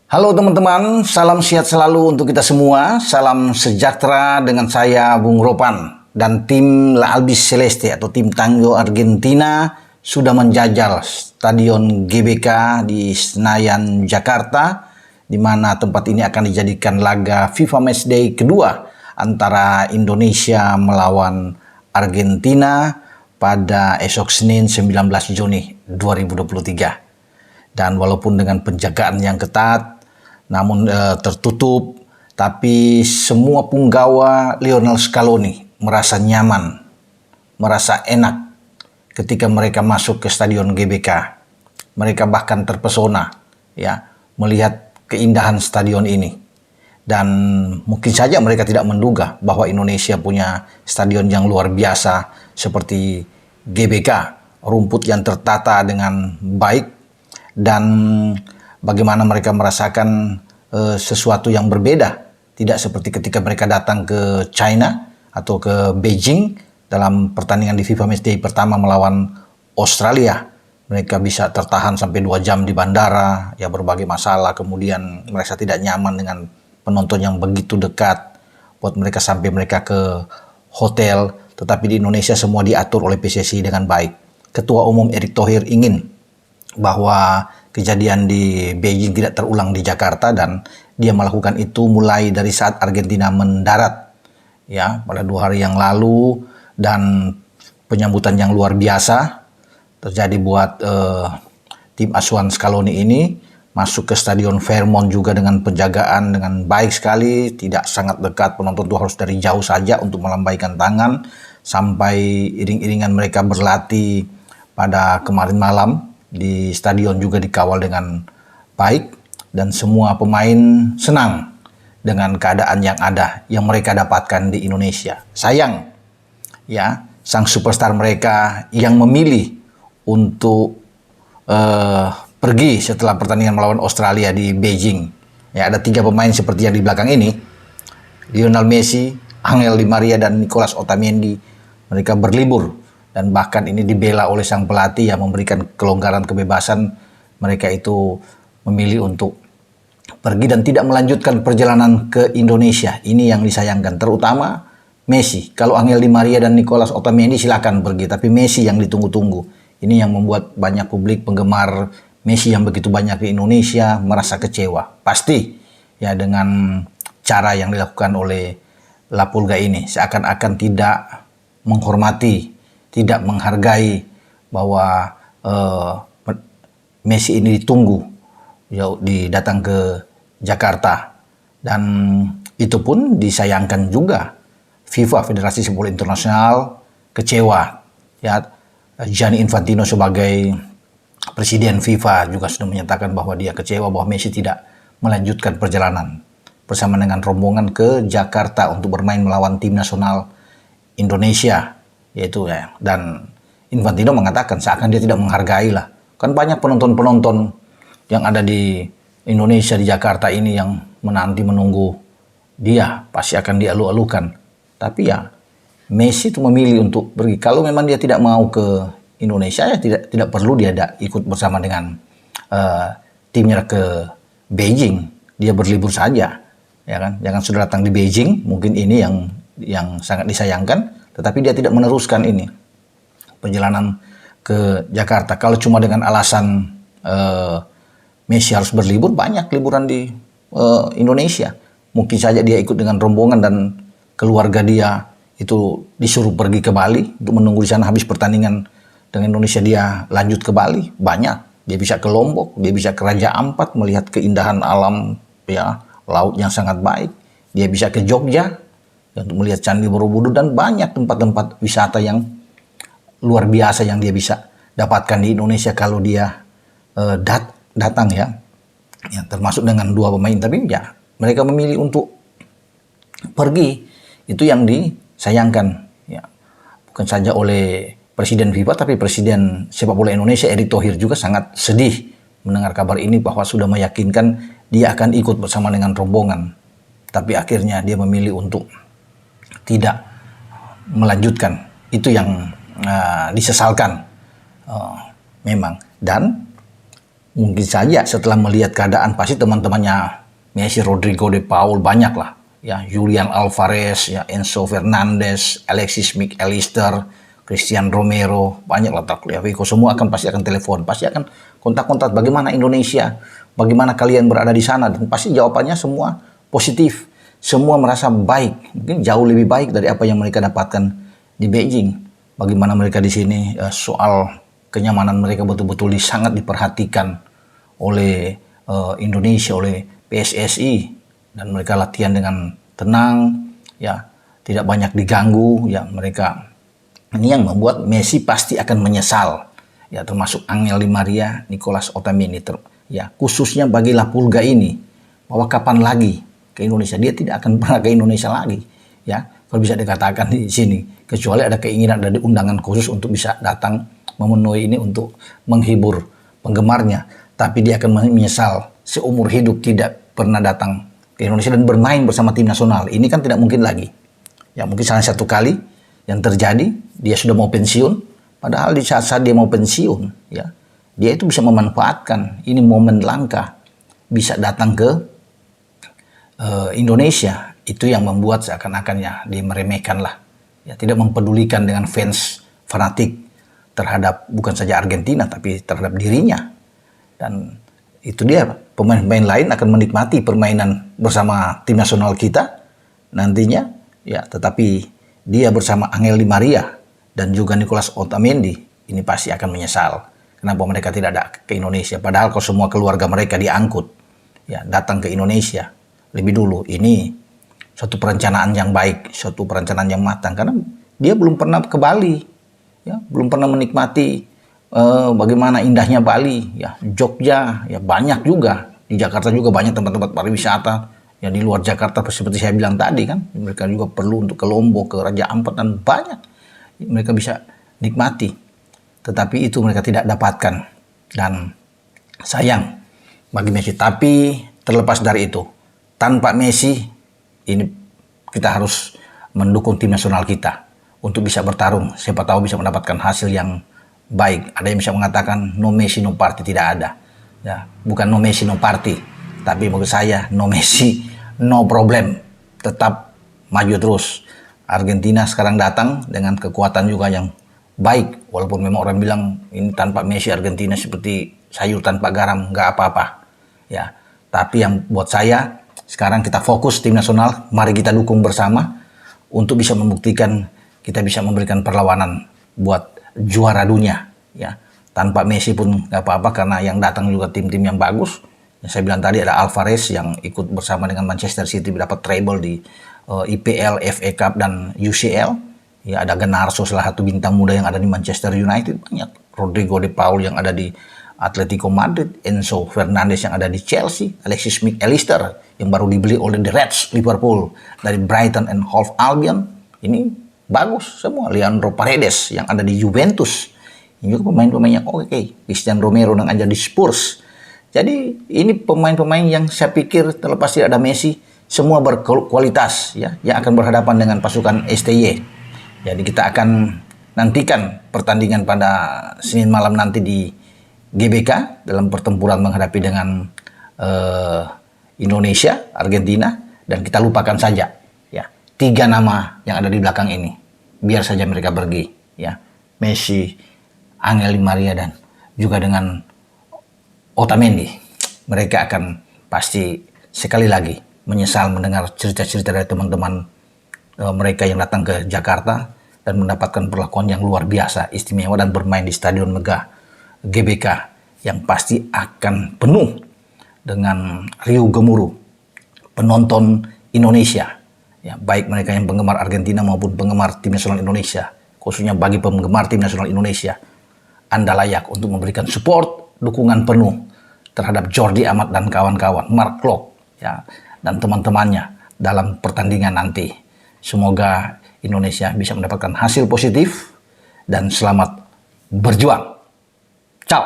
Halo teman-teman, salam sehat selalu untuk kita semua. Salam sejahtera dengan saya Bung Ropan dan tim La Albis Celeste atau tim Tango Argentina sudah menjajal Stadion GBK di Senayan, Jakarta, di mana tempat ini akan dijadikan laga FIFA Matchday kedua antara Indonesia melawan Argentina pada esok Senin 19 Juni 2023. Dan walaupun dengan penjagaan yang ketat, namun tertutup, tapi semua punggawa Lionel Scaloni merasa nyaman, merasa enak ketika mereka masuk ke Stadion GBK. Mereka bahkan terpesona ya melihat keindahan stadion ini. Dan mungkin saja mereka tidak menduga bahwa Indonesia punya stadion yang luar biasa seperti GBK, rumput yang tertata dengan baik, dan bagaimana mereka merasakan sesuatu yang berbeda. Tidak seperti ketika mereka datang ke China atau ke Beijing dalam pertandingan di FIFA Matchday pertama melawan Australia. Mereka bisa tertahan sampai 2 jam di bandara, ya berbagai masalah, kemudian merasa tidak nyaman dengan penonton yang begitu dekat, buat mereka sampai mereka ke hotel. Tetapi di Indonesia semua diatur oleh PSSI dengan baik. Ketua Umum Erick Thohir ingin bahwa kejadian di Beijing tidak terulang di Jakarta, dan dia melakukan itu mulai dari saat Argentina mendarat ya pada 2 hari yang lalu, dan penyambutan yang luar biasa terjadi buat tim asuhan Scaloni ini masuk ke Stadion Fairmont juga dengan penjagaan dengan baik sekali, tidak sangat dekat, penonton itu harus dari jauh saja untuk melambaikan tangan, sampai iring-iringan mereka berlatih pada kemarin malam di stadion juga dikawal dengan baik, dan semua pemain senang dengan keadaan yang ada yang mereka dapatkan di Indonesia. Sayang ya, sang superstar mereka yang memilih untuk pergi setelah pertandingan melawan Australia di Beijing. Ya, ada 3 pemain seperti yang di belakang ini, Lionel Messi, Angel Di Maria, dan Nicolas Otamendi. Mereka berlibur, dan bahkan ini dibela oleh sang pelatih yang memberikan kelonggaran kebebasan. Mereka itu memilih untuk pergi dan tidak melanjutkan perjalanan ke Indonesia. Ini yang disayangkan, terutama Messi. Kalau Angel Di Maria dan Nicolas Otamendi silakan pergi, tapi Messi yang ditunggu-tunggu. Ini yang membuat banyak publik penggemar Messi yang begitu banyak di Indonesia merasa kecewa. Pasti ya dengan cara yang dilakukan oleh La Pulga ini, seakan-akan tidak menghormati, tidak menghargai bahwa Messi ini ditunggu ya, datang ke Jakarta. Dan itu pun disayangkan juga FIFA, Federasi Sepak Bola Internasional, kecewa ya. Gianni Infantino sebagai presiden FIFA juga sudah menyatakan bahwa dia kecewa bahwa Messi tidak melanjutkan perjalanan bersama dengan rombongan ke Jakarta untuk bermain melawan tim nasional Indonesia. Yaitu ya, dan Infantino mengatakan seakan dia tidak menghargai lah. Kan banyak penonton-penonton yang ada di Indonesia, di Jakarta ini yang menunggu dia, pasti akan dialu-alukan. Tapi ya Messi itu memilih untuk pergi. Kalau memang dia tidak mau ke Indonesia, ya tidak perlu dia ikut bersama dengan timnya ke Beijing. Dia berlibur saja, ya kan? Jangan sudah datang di Beijing. Mungkin ini yang sangat disayangkan. Tetapi dia tidak meneruskan ini perjalanan ke Jakarta. Kalau cuma dengan alasan Messi harus berlibur, banyak liburan di Indonesia. Mungkin saja dia ikut dengan rombongan dan keluarga dia itu disuruh pergi ke Bali untuk menunggu di sana habis pertandingan dengan Indonesia, dia lanjut ke Bali. Banyak, dia bisa ke Lombok, dia bisa ke Raja Ampat melihat keindahan alam ya, laut yang sangat baik. Dia bisa ke Jogja untuk melihat Candi Borobudur, dan banyak tempat-tempat wisata yang luar biasa yang dia bisa dapatkan di Indonesia kalau dia datang ya, termasuk dengan 2 pemain. Tapi ya mereka memilih untuk pergi, itu yang disayangkan ya, bukan saja oleh Presiden FIFA, tapi Presiden Sepak Bola Indonesia Erick Thohir juga sangat sedih mendengar kabar ini, bahwa sudah meyakinkan dia akan ikut bersama dengan rombongan, tapi akhirnya dia memilih untuk tidak melanjutkan. Itu yang disesalkan memang. Dan Mungkin saja setelah melihat keadaan pasti teman-temannya Messi, Rodrigo de Paul banyak lah. Ya, Julian Alvarez, ya Enzo Fernandez, Alexis McAllister, Christian Romero, banyak lah Tagliafico, semua pasti akan telepon, pasti akan kontak-kontak bagaimana Indonesia, bagaimana kalian berada di sana, dan pasti jawabannya semua positif, semua merasa baik, mungkin jauh lebih baik dari apa yang mereka dapatkan di Beijing. Bagaimana mereka di sini soal kenyamanan mereka betul-betul sangat diperhatikan oleh Indonesia, oleh PSSI, dan mereka latihan dengan tenang, ya tidak banyak diganggu, ya mereka ini yang membuat Messi pasti akan menyesal, ya termasuk Angel Di Maria, Nicolas Otamendi, ya khususnya bagi La Pulga ini, bahwa kapan lagi ke Indonesia, dia tidak akan pernah ke Indonesia lagi, ya kalau bisa dikatakan di sini, kecuali ada keinginan dari undangan khusus untuk bisa datang memenuhi ini untuk menghibur penggemarnya, tapi dia akan menyesal seumur hidup tidak pernah datang ke Indonesia dan bermain bersama tim nasional. Ini kan tidak mungkin lagi. Ya mungkin salah satu kali yang terjadi dia sudah mau pensiun, padahal di saat dia mau pensiun, ya dia itu bisa memanfaatkan ini momen langka bisa datang ke Indonesia. Itu yang membuat seakan-akannya dia meremehkan lah, ya tidak mempedulikan dengan fans fanatik terhadap bukan saja Argentina tapi terhadap dirinya. Dan itu dia, pemain-pemain lain akan menikmati permainan bersama tim nasional kita nantinya, ya tetapi dia bersama Angel Di Maria dan juga Nicolas Otamendi ini pasti akan menyesal kenapa mereka tidak ada ke Indonesia, padahal kalau semua keluarga mereka diangkut ya datang ke Indonesia lebih dulu. Ini suatu perencanaan yang baik, suatu perencanaan yang matang, karena dia belum pernah ke Bali, ya belum pernah menikmati bagaimana indahnya Bali, ya Jogja, ya banyak juga di Jakarta juga banyak tempat-tempat pariwisata yang di luar Jakarta seperti saya bilang tadi kan, mereka juga perlu untuk ke Lombok, ke Raja Ampat dan banyak mereka bisa nikmati, tetapi itu mereka tidak dapatkan dan sayang bagi Messi. Tapi terlepas dari itu, tanpa Messi ini kita harus mendukung tim nasional kita untuk bisa bertarung, siapa tahu bisa mendapatkan hasil yang baik. Ada yang bisa mengatakan no Messi no party, tidak ada. Ya, bukan no Messi no party, tapi menurut saya no Messi no problem. Tetap maju terus. Argentina sekarang datang dengan kekuatan juga yang baik. Walaupun memang orang bilang ini tanpa Messi Argentina seperti sayur tanpa garam, nggak apa-apa. Ya, tapi yang buat saya sekarang kita fokus tim nasional. Mari kita dukung bersama untuk bisa membuktikan kita bisa memberikan perlawanan buat juara dunia, ya tanpa Messi pun nggak apa-apa karena yang datang juga tim-tim yang bagus. Yang saya bilang tadi ada Alvarez yang ikut bersama dengan Manchester City dapat treble di IPL, FA Cup dan UCL. Ya ada Gnarso, salah satu bintang muda yang ada di Manchester United, banyak Rodrigo de Paul yang ada di Atletico Madrid, Enzo Fernandez yang ada di Chelsea, Alexis McAllister yang baru dibeli oleh the Reds Liverpool dari Brighton and Hove Albion. Ini bagus semua. Leandro Paredes yang ada di Juventus, ini juga pemain-pemain yang oke. Christian Romero yang ada di Spurs. Jadi ini pemain-pemain yang saya pikir terlepas tidak ada Messi, semua berkualitas, ya yang akan berhadapan dengan pasukan STY. Jadi kita akan nantikan pertandingan pada Senin malam nanti di GBK dalam pertempuran menghadapi dengan Indonesia, Argentina, dan kita lupakan saja ya 3 nama yang ada di belakang ini. Biar saja mereka pergi, ya Messi, Angel Di Maria dan juga dengan Otamendi. Mereka akan pasti sekali lagi menyesal mendengar cerita-cerita dari teman-teman mereka yang datang ke Jakarta dan mendapatkan perlakuan yang luar biasa, istimewa dan bermain di Stadion Megah GBK yang pasti akan penuh dengan riuh gemuruh penonton Indonesia. Ya, baik mereka yang penggemar Argentina maupun penggemar tim nasional Indonesia, khususnya bagi penggemar tim nasional Indonesia, Anda layak untuk memberikan support, dukungan penuh terhadap Jordi Amat dan kawan-kawan, Mark Klok, ya, dan teman-temannya dalam pertandingan nanti. Semoga Indonesia bisa mendapatkan hasil positif dan selamat berjuang. Ciao.